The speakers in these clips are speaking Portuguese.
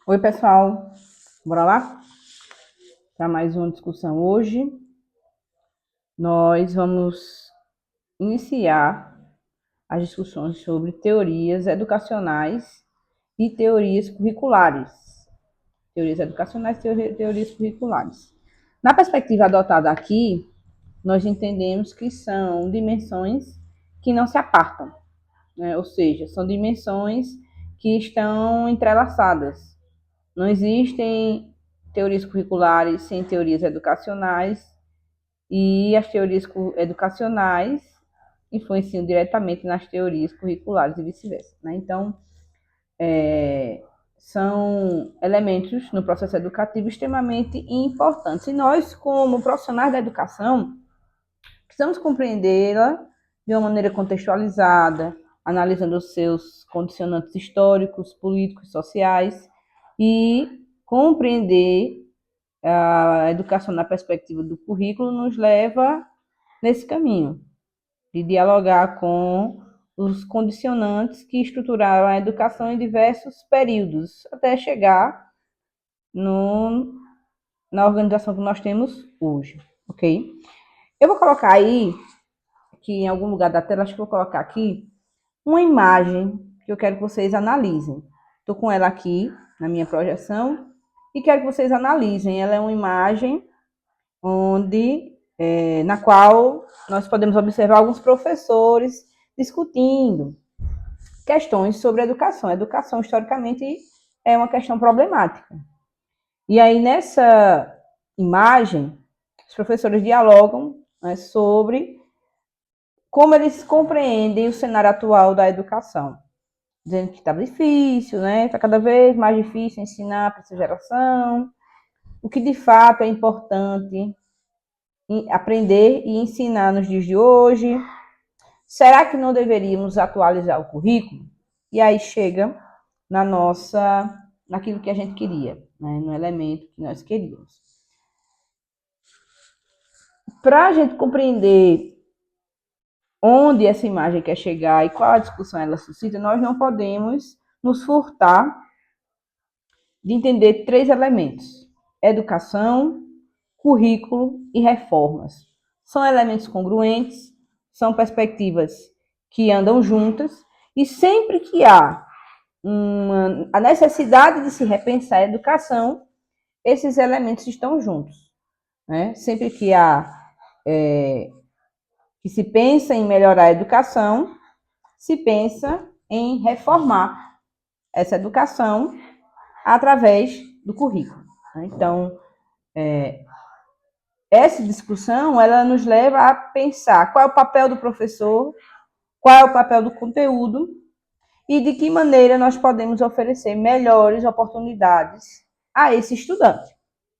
Oi, pessoal. Bora lá? Para mais uma discussão hoje. Nós vamos iniciar as discussões sobre teorias educacionais e teorias curriculares. Teorias educacionais e teorias curriculares. Na perspectiva adotada aqui, nós entendemos que são dimensões que não se apartam, né? Ou seja, são dimensões que estão entrelaçadas. Não existem teorias curriculares sem teorias educacionais e as teorias educacionais influenciam diretamente nas teorias curriculares e vice-versa, né? Então, são elementos no processo educativo extremamente importantes. E nós, como profissionais da educação, precisamos compreendê-la de uma maneira contextualizada, analisando os seus condicionantes históricos, políticos, sociais e compreender a educação na perspectiva do currículo nos leva nesse caminho de dialogar com os condicionantes que estruturaram a educação em diversos períodos, até chegar no, na organização que nós temos hoje, ok? Eu vou colocar aí, que em algum lugar da tela, acho que vou colocar aqui, uma imagem que eu quero que vocês analisem. Estou com ela aqui na minha projeção e quero que vocês analisem. Ela é uma imagem na qual nós podemos observar alguns professores discutindo questões sobre educação. A educação, historicamente, é uma questão problemática. E aí, nessa imagem, os professores dialogam, né, sobre como eles compreendem o cenário atual da educação, dizendo que está difícil, né? Está cada vez mais difícil ensinar para essa geração, o que de fato é importante aprender e ensinar nos dias de hoje. Será que não deveríamos atualizar o currículo? E aí chega naquilo que a gente queria, né? No elemento que nós queríamos. Para a gente compreender onde essa imagem quer chegar e qual a discussão ela suscita, nós não podemos nos furtar de entender três elementos: educação, currículo e reformas. São elementos congruentes, são perspectivas que andam juntas, e sempre que há a necessidade de se repensar a educação, esses elementos estão juntos, né? Sempre que que se pensa em melhorar a educação, se pensa em reformar essa educação através do currículo. Então, essa discussão ela nos leva a pensar qual é o papel do professor, qual é o papel do conteúdo e de que maneira nós podemos oferecer melhores oportunidades a esse estudante.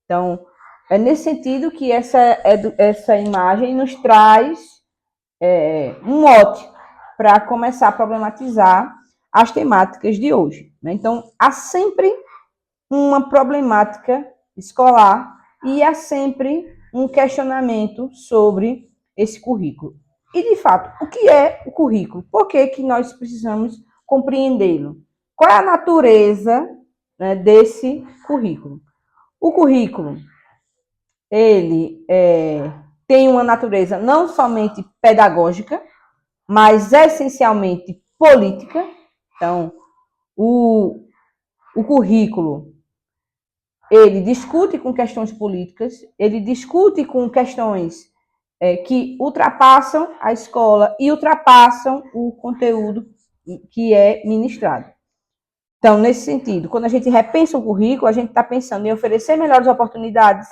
Então, é nesse sentido que essa imagem nos traz um mote para começar a problematizar as temáticas de hoje, né? Então, há sempre uma problemática escolar e há sempre um questionamento sobre esse currículo. E, de fato, o que é o currículo? Por que nós precisamos compreendê-lo? Qual é a natureza, né, desse currículo? O currículo, ele tem uma natureza não somente pedagógica, mas essencialmente política. Então, o currículo, ele discute com questões políticas, ele discute com questões que ultrapassam a escola e ultrapassam o conteúdo que é ministrado. Então, nesse sentido, quando a gente repensa o currículo, a gente está pensando em oferecer melhores oportunidades,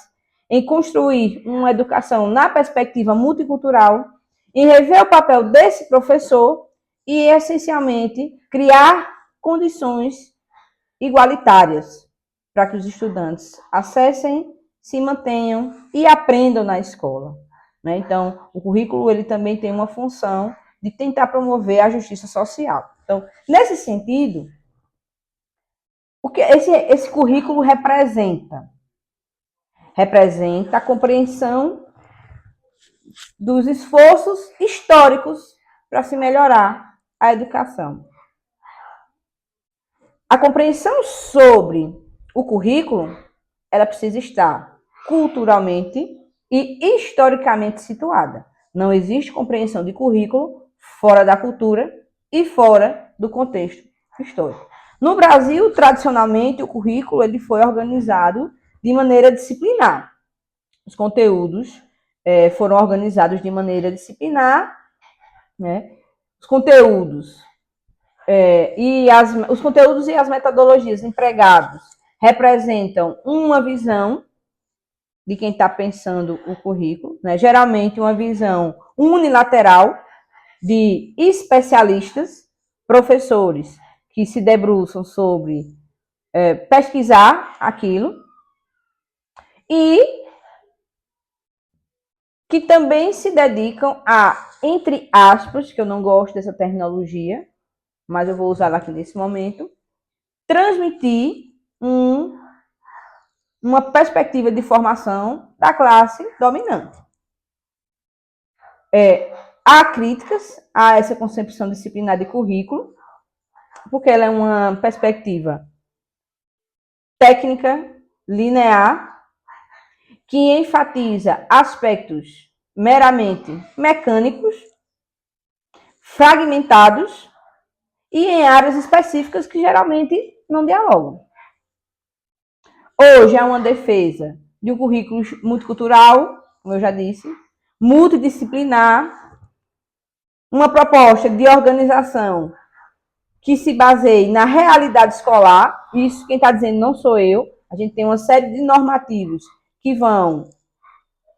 em construir uma educação na perspectiva multicultural, em rever o papel desse professor e, essencialmente, criar condições igualitárias para que os estudantes acessem, se mantenham e aprendam na escola, né? Então, o currículo ele também tem uma função de tentar promover a justiça social. Então, nesse sentido, o que esse currículo representa? Representa a compreensão dos esforços históricos para se melhorar a educação. A compreensão sobre o currículo, ela precisa estar culturalmente e historicamente situada. Não existe compreensão de currículo fora da cultura e fora do contexto histórico. No Brasil, tradicionalmente, o currículo ele foi organizado de maneira disciplinar. Os conteúdos foram organizados de maneira disciplinar, né? Os conteúdos os conteúdos e as metodologias empregados representam uma visão de quem está pensando o currículo, né? Geralmente uma visão unilateral de especialistas, professores que se debruçam sobre pesquisar aquilo e que também se dedicam a, entre aspas, que eu não gosto dessa terminologia, mas eu vou usá-la aqui nesse momento, transmitir uma perspectiva de formação da classe dominante. Há críticas a essa concepção disciplinar de currículo, porque ela é uma perspectiva técnica, linear, que enfatiza aspectos meramente mecânicos, fragmentados e em áreas específicas que geralmente não dialogam. Hoje há uma defesa de um currículo multicultural, como eu já disse, multidisciplinar, uma proposta de organização que se baseie na realidade escolar. Isso quem está dizendo não sou eu. A gente tem uma série de normativos que vão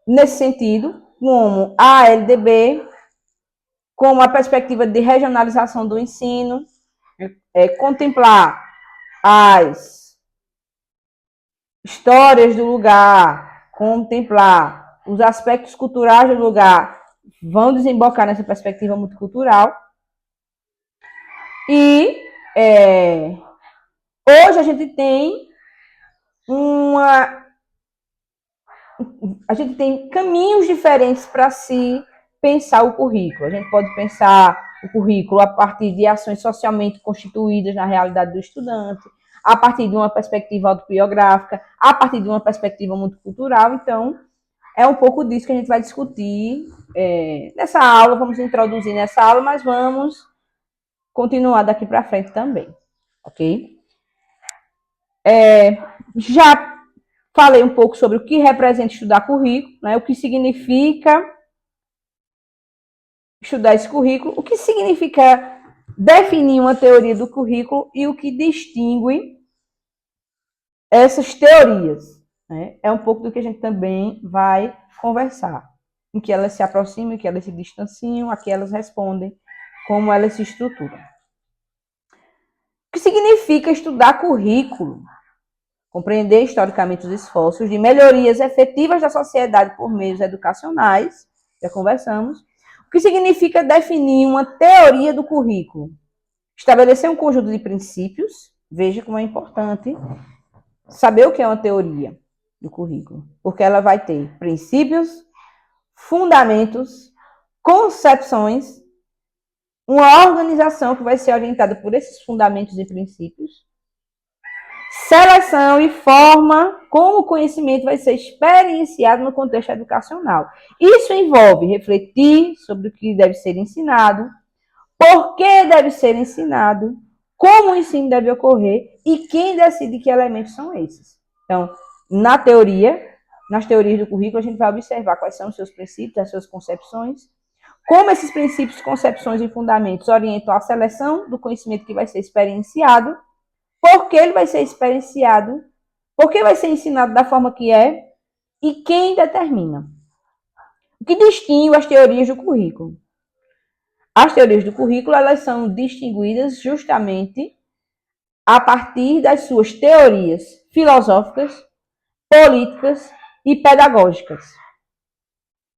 nesse sentido, como a LDB, como a perspectiva de regionalização do ensino, contemplar as histórias do lugar, contemplar os aspectos culturais do lugar, vão desembocar nessa perspectiva multicultural. E hoje a gente tem caminhos diferentes para se pensar o currículo. A gente pode pensar o currículo a partir de ações socialmente constituídas na realidade do estudante, a partir de uma perspectiva autobiográfica, a partir de uma perspectiva multicultural. Então, é um pouco disso que a gente vai discutir nessa aula, vamos introduzir nessa aula, mas vamos continuar daqui para frente também, ok? Já falei um pouco sobre o que representa estudar currículo, né? O que significa estudar esse currículo, o que significa definir uma teoria do currículo e o que distingue essas teorias. Né? É um pouco do que a gente também vai conversar. Em que elas se aproximam, em que elas se distanciam, a que elas respondem, como elas se estruturam. O que significa estudar currículo? Compreender historicamente os esforços de melhorias efetivas da sociedade por meios educacionais, já conversamos. O que significa definir uma teoria do currículo? Estabelecer um conjunto de princípios, veja como é importante saber o que é uma teoria do currículo, porque ela vai ter princípios, fundamentos, concepções, uma organização que vai ser orientada por esses fundamentos e princípios, seleção e forma como o conhecimento vai ser experienciado no contexto educacional. Isso envolve refletir sobre o que deve ser ensinado, por que deve ser ensinado, como o ensino deve ocorrer e quem decide que elementos são esses. Então, nas teorias do currículo, a gente vai observar quais são os seus princípios, as suas concepções, como esses princípios, concepções e fundamentos orientam a seleção do conhecimento que vai ser experienciado, por que ele vai ser experienciado, por que vai ser ensinado da forma que é e quem determina. O que distingue as teorias do currículo? As teorias do currículo, elas são distinguidas justamente a partir das suas teorias filosóficas, políticas e pedagógicas,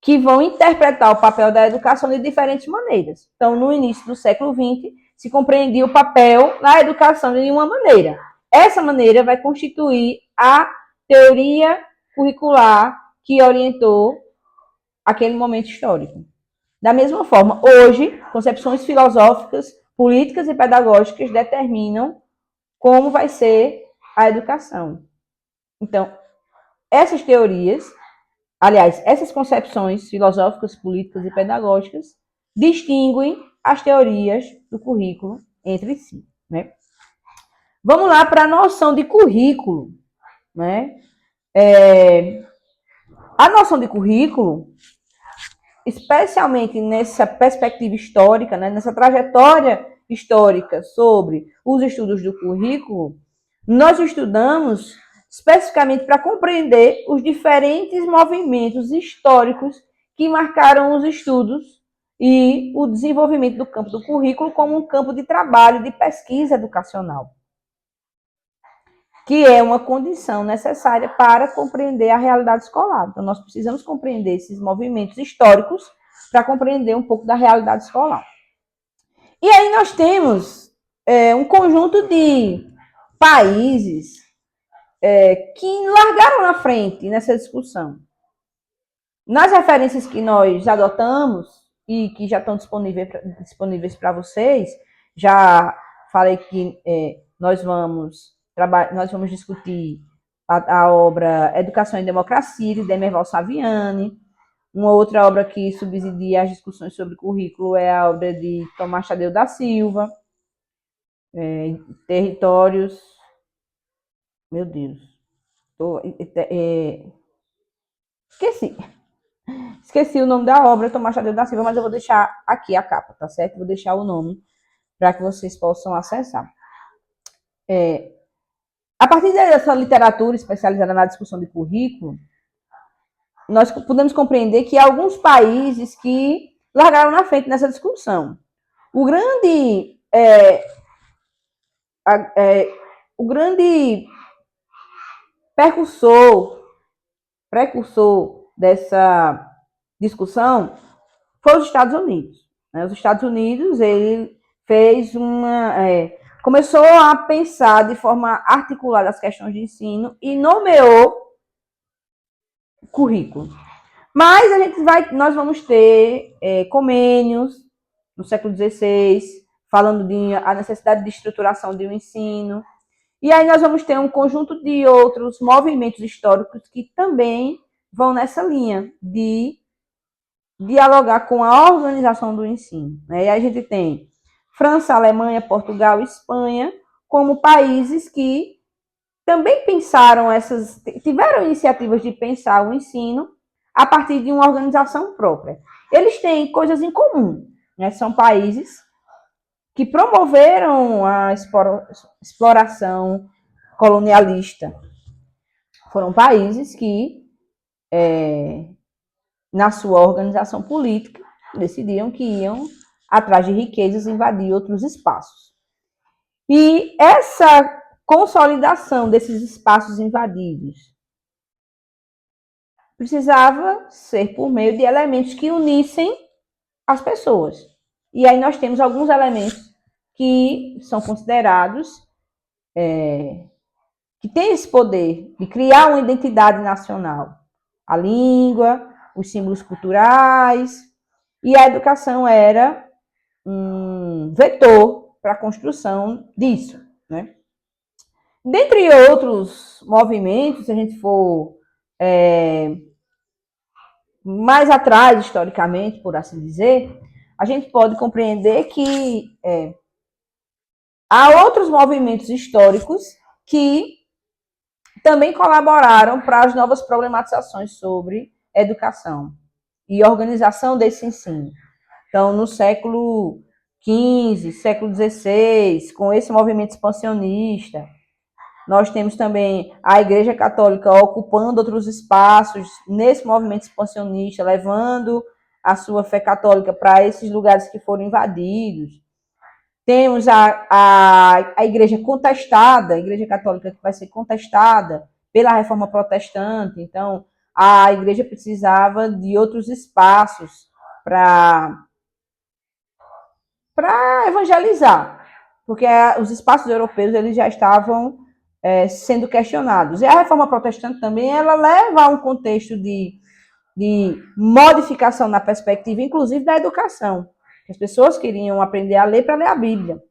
que vão interpretar o papel da educação de diferentes maneiras. Então, no início do século XX, se compreendia o papel na educação de uma maneira. Essa maneira vai constituir a teoria curricular que orientou aquele momento histórico. Da mesma forma, hoje, concepções filosóficas, políticas e pedagógicas determinam como vai ser a educação. Então, essas teorias, aliás, essas concepções filosóficas, políticas e pedagógicas distinguem as teorias do currículo entre si, né? Vamos lá para a noção de currículo, né? A noção de currículo, especialmente nessa perspectiva histórica, né, nessa trajetória histórica sobre os estudos do currículo, nós estudamos especificamente para compreender os diferentes movimentos históricos que marcaram os estudos e o desenvolvimento do campo do currículo como um campo de trabalho de pesquisa educacional, que é uma condição necessária para compreender a realidade escolar. Então, nós precisamos compreender esses movimentos históricos para compreender um pouco da realidade escolar. E aí nós temos um conjunto de países que largaram na frente nessa discussão. Nas referências que nós adotamos e que já estão disponíveis para vocês, já falei que nós vamos discutir a obra Educação e Democracia, de Demerval Saviani. Uma outra obra que subsidia as discussões sobre currículo é a obra de Tomás Tadeu da Silva, Territórios. Meu Deus. Esqueci. Esqueci o nome da obra, Tomás Tadeu da Silva, mas eu vou deixar aqui a capa, tá certo? Vou deixar o nome para que vocês possam acessar. A partir dessa literatura especializada na discussão de currículo, nós podemos compreender que há alguns países que largaram na frente nessa discussão. O grande precursor dessa discussão foi os Estados Unidos. Os Estados Unidos, ele fez começou a pensar de forma articulada as questões de ensino e nomeou currículo. Mas nós vamos ter Comênios no século XVI, falando a necessidade de estruturação de um ensino. E aí nós vamos ter um conjunto de outros movimentos históricos que também vão nessa linha de dialogar com a organização do ensino. E aí a gente tem França, Alemanha, Portugal e Espanha como países que também tiveram iniciativas de pensar o ensino a partir de uma organização própria. Eles têm coisas em comum, né? São países que promoveram a exploração colonialista. Foram países que, na sua organização política, decidiam que iam atrás de riquezas e invadir outros espaços. E essa consolidação desses espaços invadidos precisava ser por meio de elementos que unissem as pessoas. E aí nós temos alguns elementos que são considerados que têm esse poder de criar uma identidade nacional. A língua, os símbolos culturais, e a educação era um vetor para a construção disso, né? Dentre outros movimentos, se a gente for mais atrás, historicamente, por assim dizer, a gente pode compreender que há outros movimentos históricos que também colaboraram para as novas problematizações sobre educação e organização desse ensino. Então, no século XV, século XVI, com esse movimento expansionista, nós temos também a Igreja Católica ocupando outros espaços nesse movimento expansionista, levando a sua fé católica para esses lugares que foram invadidos. Temos a Igreja contestada, a Igreja Católica que vai ser contestada pela Reforma Protestante. Então, a Igreja precisava de outros espaços para evangelizar, porque os espaços europeus eles já estavam sendo questionados. E a Reforma Protestante também ela leva a um contexto de modificação na perspectiva, inclusive da educação. As pessoas queriam aprender a ler para ler a Bíblia.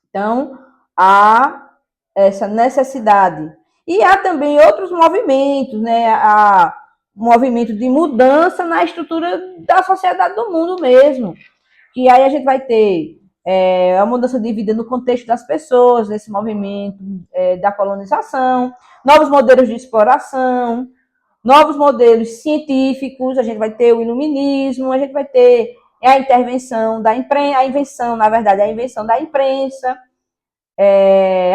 Então, há essa necessidade. E há também outros movimentos, né? Há um movimento de mudança na estrutura da sociedade do mundo mesmo, que aí a gente vai ter a mudança de vida no contexto das pessoas, nesse movimento da colonização, novos modelos de exploração, novos modelos científicos, a gente vai ter o iluminismo, a gente vai ter a intervenção da imprensa, a invenção, na verdade, a invenção da imprensa,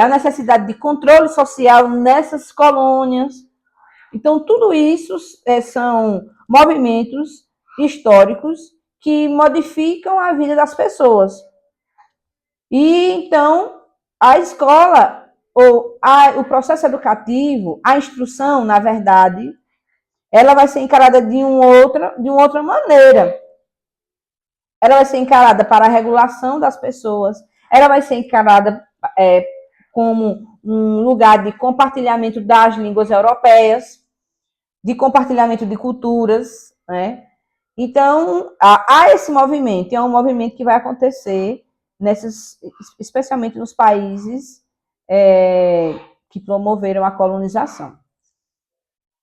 a necessidade de controle social nessas colônias. Então, tudo isso são movimentos históricos que modificam a vida das pessoas. E, então, a escola, o processo educativo, a instrução, na verdade, ela vai ser encarada de uma outra maneira. Ela vai ser encarada para a regulação das pessoas, ela vai ser encarada como um lugar de compartilhamento das línguas europeias, de compartilhamento de culturas, né? Então, há esse movimento, é um movimento que vai acontecer, especialmente nos países que promoveram a colonização.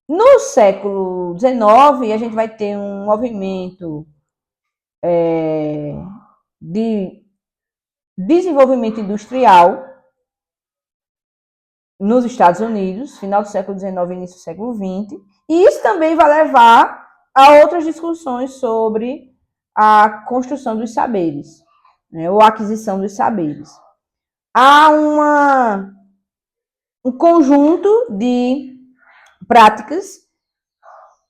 No século XIX, a gente vai ter um movimento de desenvolvimento industrial nos Estados Unidos, final do século XIX e início do século XX, e isso também vai levar a outras discussões sobre a construção dos saberes, né, ou a aquisição dos saberes. Há um conjunto de práticas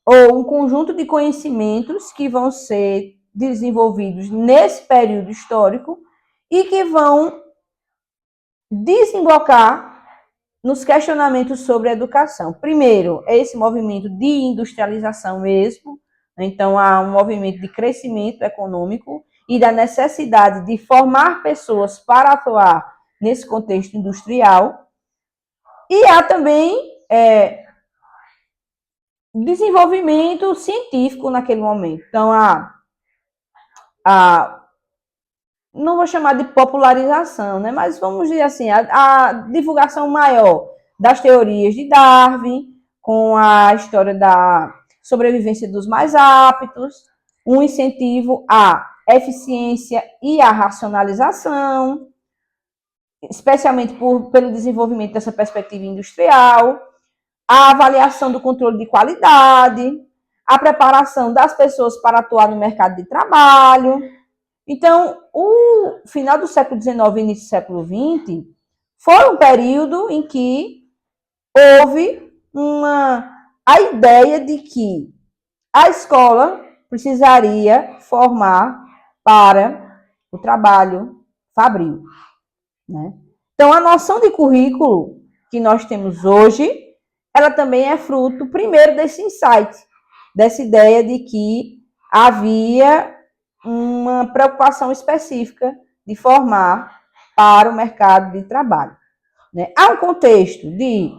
ou um conjunto de conhecimentos que vão ser desenvolvidos nesse período histórico e que vão desembocar nos questionamentos sobre a educação. Primeiro, é esse movimento de industrialização mesmo, então há um movimento de crescimento econômico e da necessidade de formar pessoas para atuar nesse contexto industrial. E há também desenvolvimento científico naquele momento. Então, não vou chamar de popularização, né? Mas vamos dizer assim, a divulgação maior das teorias de Darwin, com a história da sobrevivência dos mais aptos, um incentivo à eficiência e à racionalização, especialmente pelo desenvolvimento dessa perspectiva industrial, a avaliação do controle de qualidade, a preparação das pessoas para atuar no mercado de trabalho. Então, o final do século XIX e início do século XX foi um período em que houve a ideia de que a escola precisaria formar para o trabalho fabril, né? Então, a noção de currículo que nós temos hoje, ela também é fruto, primeiro, desse insight, dessa ideia de que havia uma preocupação específica de formar para o mercado de trabalho, né? Há um contexto de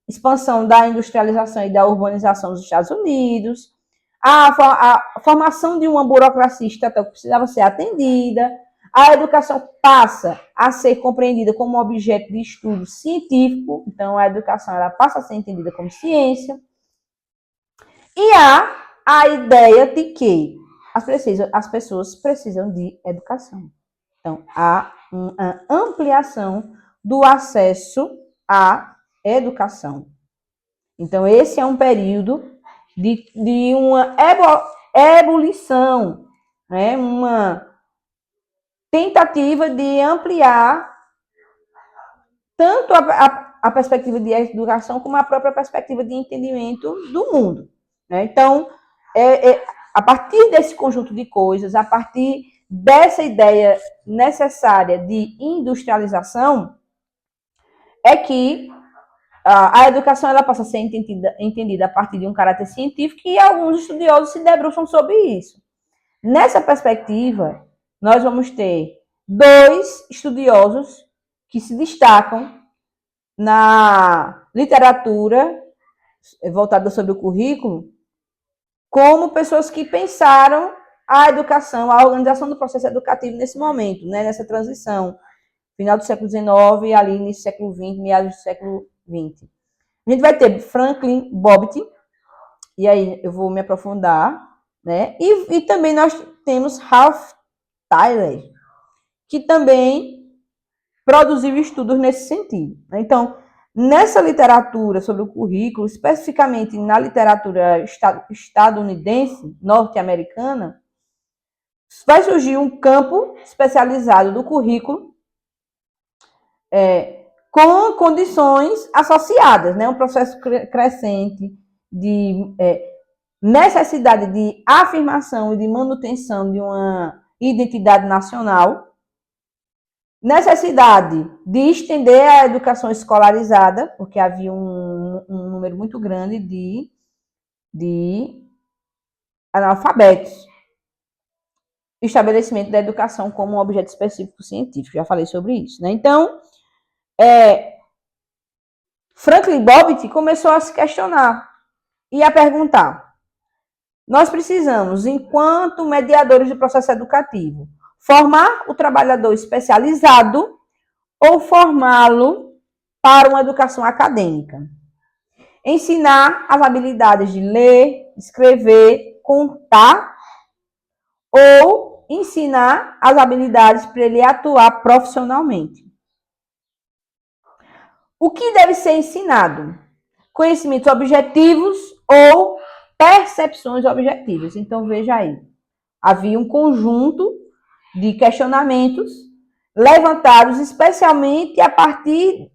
expansão da industrialização e da urbanização dos Estados Unidos, a formação de uma burocracia estatal que precisava ser atendida, a educação passa a ser compreendida como objeto de estudo científico, então a educação ela passa a ser entendida como ciência, e há a ideia de que as pessoas precisam de educação. Então, há uma ampliação do acesso à educação. Então, esse é um período de uma ebulição, né? Uma tentativa de ampliar tanto a perspectiva de educação como a própria perspectiva de entendimento do mundo, né? Então, a partir desse conjunto de coisas, a partir dessa ideia necessária de industrialização, é que a educação ela passa a ser entendida a partir de um caráter científico e alguns estudiosos se debruçam sobre isso. Nessa perspectiva, nós vamos ter dois estudiosos que se destacam na literatura voltada sobre o currículo como pessoas que pensaram a educação, a organização do processo educativo nesse momento, né, nessa transição, final do século XIX, ali início do século XX, meados do século XX. A gente vai ter Franklin Bobbitt, e aí eu vou me aprofundar, né? E também nós temos Ralph Tyler, que também produziu estudos nesse sentido. Então, nessa literatura sobre o currículo, especificamente na literatura estadunidense, norte-americana, vai surgir um campo especializado do currículo com condições associadas, né? Um processo crescente de necessidade de afirmação e de manutenção de uma identidade nacional, necessidade de estender a educação escolarizada, porque havia um número muito grande de analfabetos, estabelecimento da educação como um objeto específico científico, já falei sobre isso, né? Então, Franklin Bobbitt começou a se questionar e a perguntar: nós precisamos, enquanto mediadores do processo educativo, formar o trabalhador especializado ou formá-lo para uma educação acadêmica? Ensinar as habilidades de ler, escrever, contar, ou ensinar as habilidades para ele atuar profissionalmente? O que deve ser ensinado? Conhecimentos objetivos ou percepções objetivas? Então, veja aí. Havia um conjunto de questionamentos levantados especialmente a partir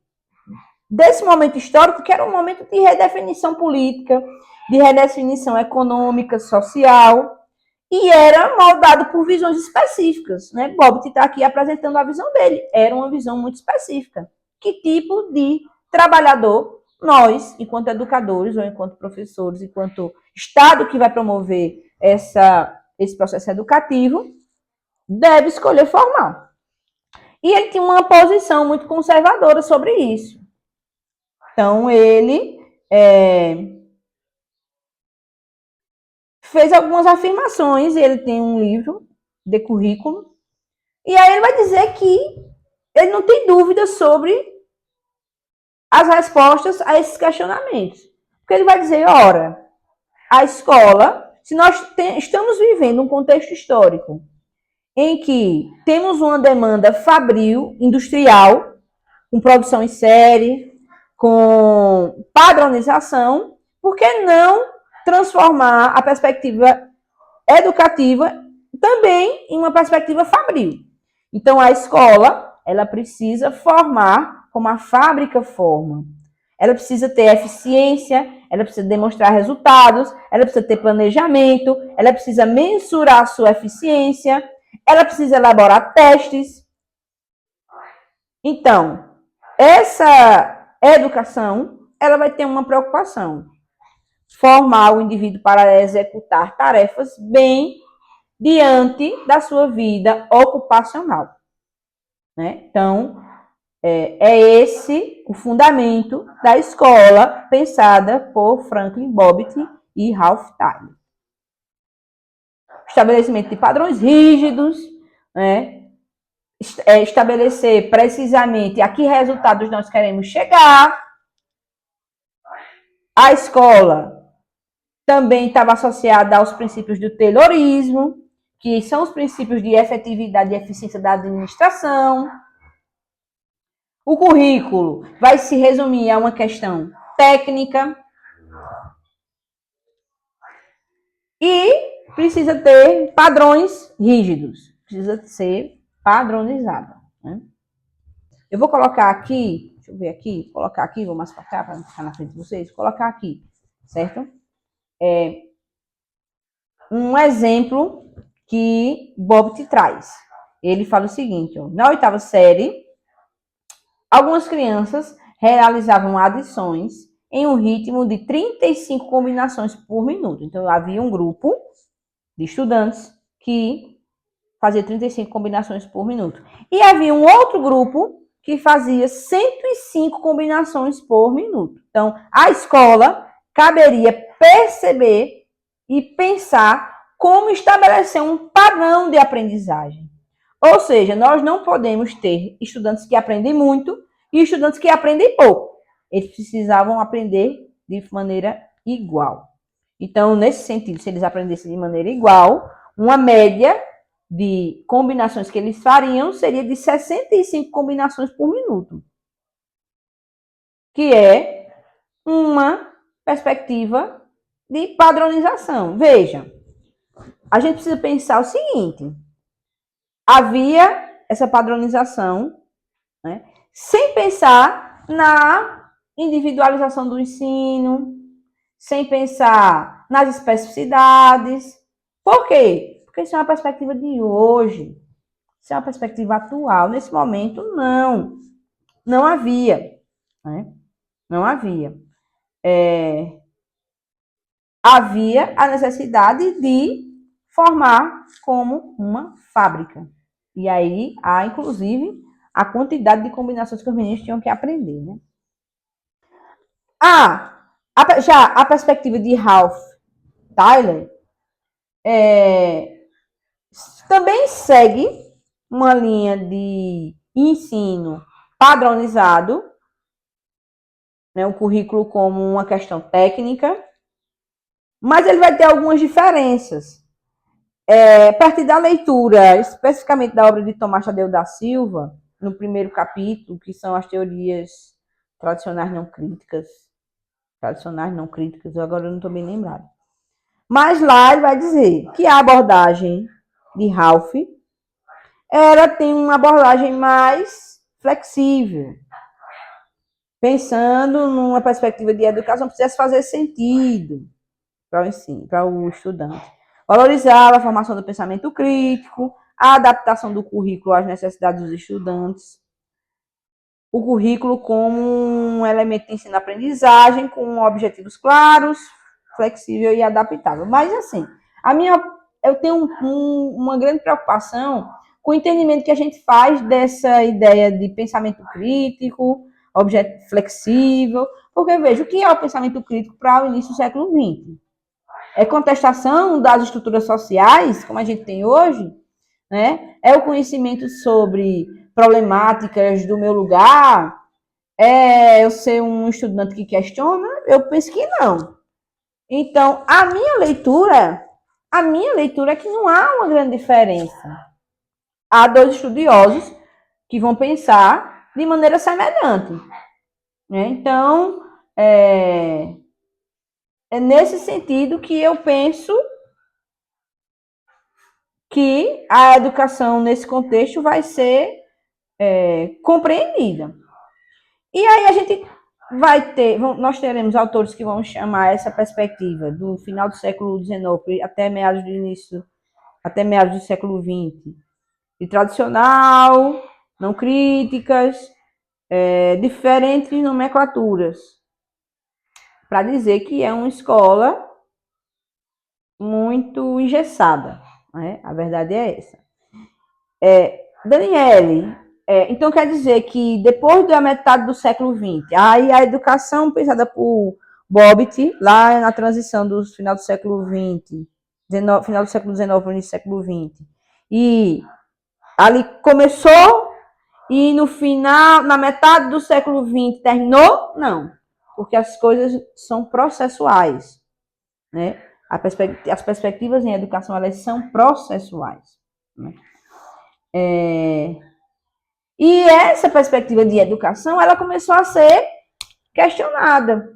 desse momento histórico, que era um momento de redefinição política, de redefinição econômica, social, e era moldado por visões específicas, né? Bobbitt está aqui apresentando a visão dele. Era uma visão muito específica. Que tipo de trabalhador nós, enquanto educadores, ou enquanto professores, enquanto Estado que vai promover esse processo educativo, deve escolher formar? E ele tinha uma posição muito conservadora sobre isso. Então, ele fez algumas afirmações, ele tem um livro de currículo, e aí ele vai dizer que ele não tem dúvida sobre as respostas a esses questionamentos. Porque ele vai dizer, ora, a escola, se nós estamos vivendo um contexto histórico em que temos uma demanda fabril, industrial, com produção em série, com padronização, por que não transformar a perspectiva educativa também em uma perspectiva fabril? Então, a escola, ela precisa formar como a fábrica forma. Ela precisa ter eficiência, ela precisa demonstrar resultados, ela precisa ter planejamento, ela precisa mensurar a sua eficiência, ela precisa elaborar testes. Então, essa educação, ela vai ter uma preocupação: formar o indivíduo para executar tarefas bem diante da sua vida ocupacional, né? Então, é esse o fundamento da escola pensada por Franklin Bobbitt e Ralph Tyler. Estabelecimento de padrões rígidos, né? Estabelecer precisamente a que resultados nós queremos chegar. A escola também estava associada aos princípios do Taylorismo, que são os princípios de efetividade e eficiência da administração. O currículo vai se resumir a uma questão técnica e precisa ter padrões rígidos, precisa ser padronizado, né? Eu vou colocar aqui, deixa eu ver aqui, colocar aqui, vou mais para cá para não ficar na frente de vocês, colocar aqui, certo? Um exemplo que Bobbitt traz. Ele fala o seguinte, ó, na 8ª série, algumas crianças realizavam adições em um ritmo de 35 combinações por minuto. Então, havia um grupo de estudantes que fazia 35 combinações por minuto. E havia um outro grupo que fazia 105 combinações por minuto. Então, a escola caberia perceber e pensar como estabelecer um padrão de aprendizagem. Ou seja, nós não podemos ter estudantes que aprendem muito e estudantes que aprendem pouco. eles precisavam aprender de maneira igual. Então, nesse sentido, se eles aprendessem de maneira igual, uma média de combinações que eles fariam seria de 65 combinações por minuto, que é uma perspectiva de padronização. Veja, a gente precisa pensar o seguinte: havia essa padronização, né, sem pensar na individualização do ensino, sem pensar nas especificidades. Por quê? Porque isso é uma perspectiva de hoje, isso é uma perspectiva atual. Nesse momento, não havia, né? Não havia. Havia a necessidade de formar como uma fábrica. E aí há, inclusive, a quantidade de combinações que os meninos tinham que aprender, né? Já a perspectiva de Ralph Tyler também segue uma linha de ensino padronizado, né, o currículo como uma questão técnica, mas ele vai ter algumas diferenças. A partir da leitura, especificamente da obra de Tomás Tadeu da Silva, no primeiro capítulo, que são as teorias tradicionais não críticas, eu agora não estou bem lembrado. Mas lá ele vai dizer que a abordagem de Ralph tem uma abordagem mais flexível, pensando numa perspectiva de educação que precisa fazer sentido para o ensino, para o estudante. Valorizar a formação do pensamento crítico, a adaptação do currículo às necessidades dos estudantes, o currículo como um elemento de ensino-aprendizagem com objetivos claros, flexível e adaptável. Mas, assim, eu tenho uma grande preocupação com o entendimento que a gente faz dessa ideia de pensamento crítico, objeto flexível, porque, veja, o que é o pensamento crítico para o início do século XX? É contestação das estruturas sociais, como a gente tem hoje, né? É o conhecimento sobre problemáticas do meu lugar, eu ser um estudante que questiona? Eu penso que não. Então, a minha leitura é que não há uma grande diferença. Há dois estudiosos que vão pensar de maneira semelhante, né? Então, é nesse sentido que eu penso que a educação nesse contexto vai ser compreendida. E aí a gente nós teremos autores que vão chamar essa perspectiva do final do século XIX até meados do século XX, de tradicional, não críticas, diferentes nomenclaturas, para dizer que é uma escola muito engessada, né? A verdade é essa. Daniele, então quer dizer que depois da metade do século XX, aí a educação pensada por Bobbitt, lá na transição do final do século XX, final do século XIX, início do século XX, e ali começou e no final, na metade do século XX terminou? Não, porque as coisas são processuais, né? As perspectivas em educação, elas são processuais, né? E essa perspectiva de educação, ela começou a ser questionada,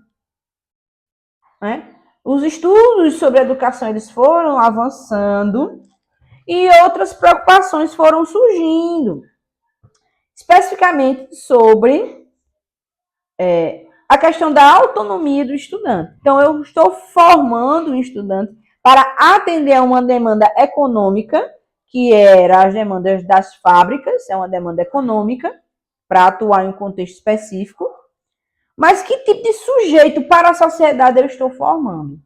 né? Os estudos sobre educação, eles foram avançando e outras preocupações foram surgindo, especificamente sobre a questão da autonomia do estudante. Então, eu estou formando um estudante para atender a uma demanda econômica, que era as demandas das fábricas, é uma demanda econômica, para atuar em um contexto específico. Mas que tipo de sujeito para a sociedade eu estou formando?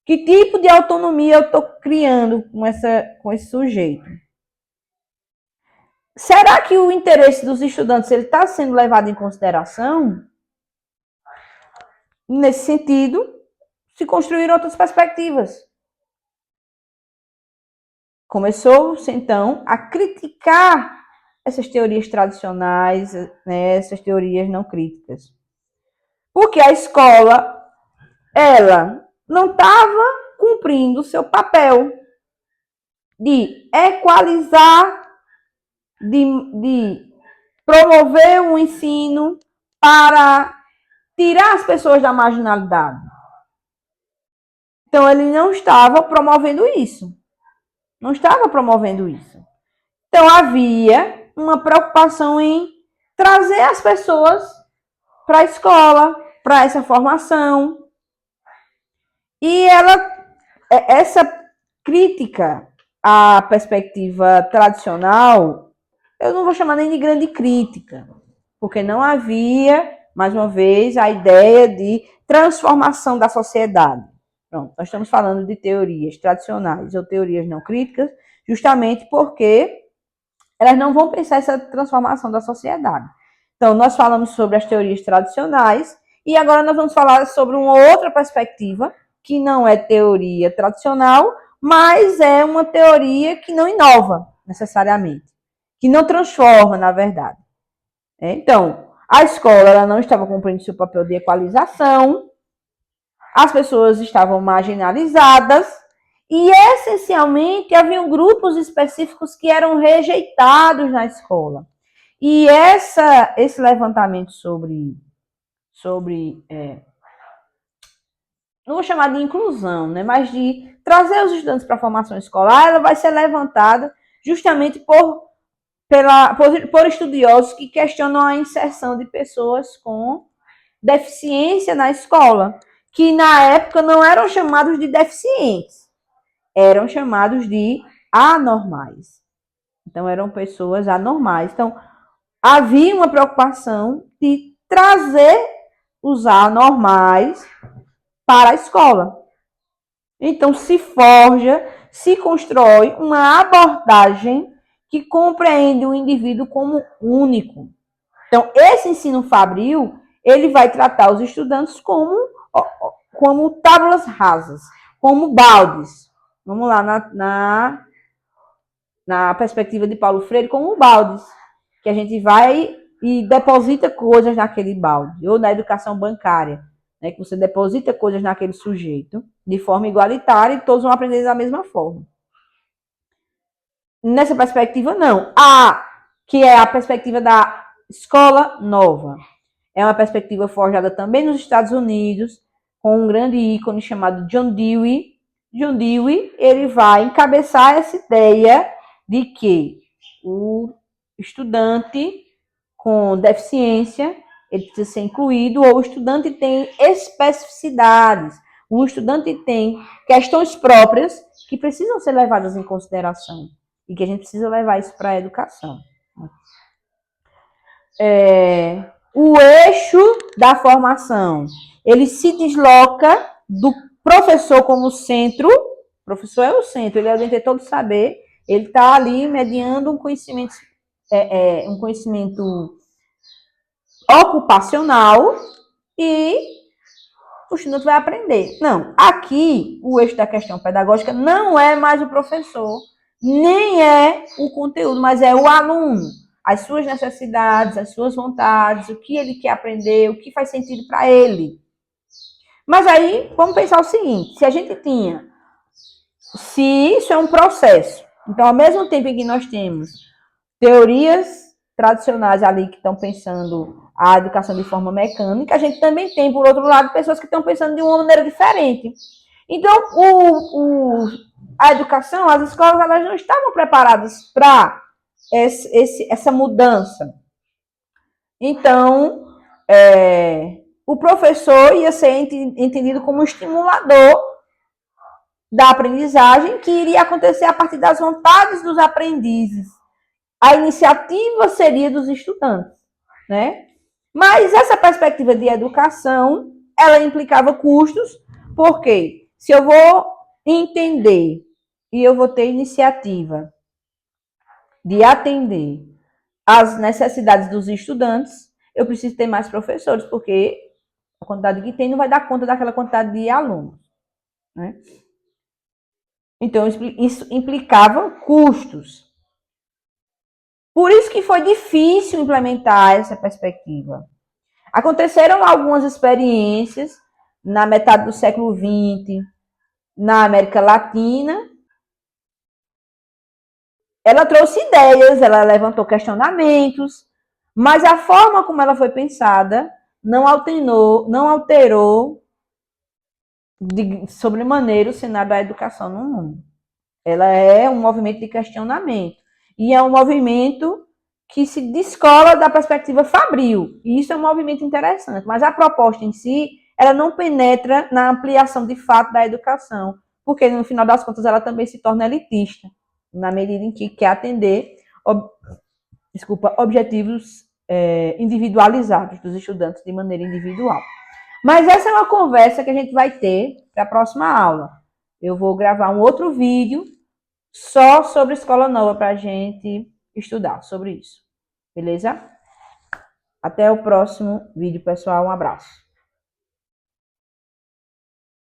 Que tipo de autonomia eu estou criando com esse sujeito? Será que o interesse dos estudantes está sendo levado em consideração? Nesse sentido, se construíram outras perspectivas. Começou-se, então, a criticar essas teorias tradicionais, né, essas teorias não críticas. Porque a escola, ela não estava cumprindo o seu papel de equalizar, de promover o ensino para tirar as pessoas da marginalidade. Então, ele não estava promovendo isso. Não estava promovendo isso. Então, havia uma preocupação em trazer as pessoas para a escola, para essa formação. E essa crítica à perspectiva tradicional, eu não vou chamar nem de grande crítica, porque não havia, mais uma vez, a ideia de transformação da sociedade. Pronto, nós estamos falando de teorias tradicionais ou teorias não críticas, justamente porque elas não vão pensar essa transformação da sociedade. Então, nós falamos sobre as teorias tradicionais e agora nós vamos falar sobre uma outra perspectiva, que não é teoria tradicional, mas é uma teoria que não inova necessariamente, que não transforma, na verdade. Então, a escola ela não estava cumprindo seu papel de equalização, as pessoas estavam marginalizadas e, essencialmente, haviam grupos específicos que eram rejeitados na escola. E esse levantamento sobre não vou chamar de inclusão, né, mas de trazer os estudantes para a formação escolar, ela vai ser levantada justamente por estudiosos que questionam a inserção de pessoas com deficiência na escola, que na época não eram chamados de deficientes, eram chamados de anormais. Então, eram pessoas anormais. Então, havia uma preocupação de trazer os anormais para a escola. Então, se forja, se constrói uma abordagem que compreende o indivíduo como único. Então, esse ensino fabril, ele vai tratar os estudantes como tábuas rasas, como baldes. Vamos lá, na perspectiva de Paulo Freire, como baldes, que a gente vai e deposita coisas naquele balde, ou na educação bancária, né, que você deposita coisas naquele sujeito de forma igualitária e todos vão aprender da mesma forma. Nessa perspectiva, não. Que é a perspectiva da escola nova. É uma perspectiva forjada também nos Estados Unidos, com um grande ícone chamado John Dewey. John Dewey, ele vai encabeçar essa ideia de que o estudante com deficiência, ele precisa ser incluído, ou o estudante tem especificidades, o estudante tem questões próprias que precisam ser levadas em consideração e que a gente precisa levar isso para a educação. O eixo da formação, ele se desloca do professor como centro, o professor é o centro, ele é o detentor do saber, ele está ali mediando um conhecimento ocupacional e o estudante vai aprender. Não, aqui o eixo da questão pedagógica não é mais o professor, nem é o conteúdo, mas é o aluno. As suas necessidades, as suas vontades, o que ele quer aprender, o que faz sentido para ele. Mas aí, vamos pensar o seguinte, se isso é um processo, então ao mesmo tempo em que nós temos teorias tradicionais ali que estão pensando a educação de forma mecânica, a gente também tem, por outro lado, pessoas que estão pensando de uma maneira diferente. Então, a educação, as escolas, elas não estavam preparadas para essa mudança. Então, o professor ia ser entendido como estimulador da aprendizagem, que iria acontecer a partir das vontades dos aprendizes. A iniciativa seria dos estudantes, né? Mas essa perspectiva de educação, ela implicava custos, porque se eu vou entender e eu vou ter iniciativa de atender às necessidades dos estudantes, eu preciso ter mais professores, porque a quantidade que tem não vai dar conta daquela quantidade de alunos, né? Então, isso implicava custos. Por isso que foi difícil implementar essa perspectiva. Aconteceram algumas experiências na metade do século XX, na América Latina. Ela trouxe ideias, ela levantou questionamentos, mas a forma como ela foi pensada não alterou de sobremaneira o cenário da educação no mundo. Ela é um movimento de questionamento. E é um movimento que se descola da perspectiva fabril. E isso é um movimento interessante. Mas a proposta em si, ela não penetra na ampliação de fato da educação. Porque, no final das contas, ela também se torna elitista, na medida em que quer atender objetivos individualizados dos estudantes de maneira individual. Mas essa é uma conversa que a gente vai ter para a próxima aula. Eu vou gravar um outro vídeo só sobre escola nova para a gente estudar sobre isso. Beleza? Até o próximo vídeo, pessoal. Um abraço.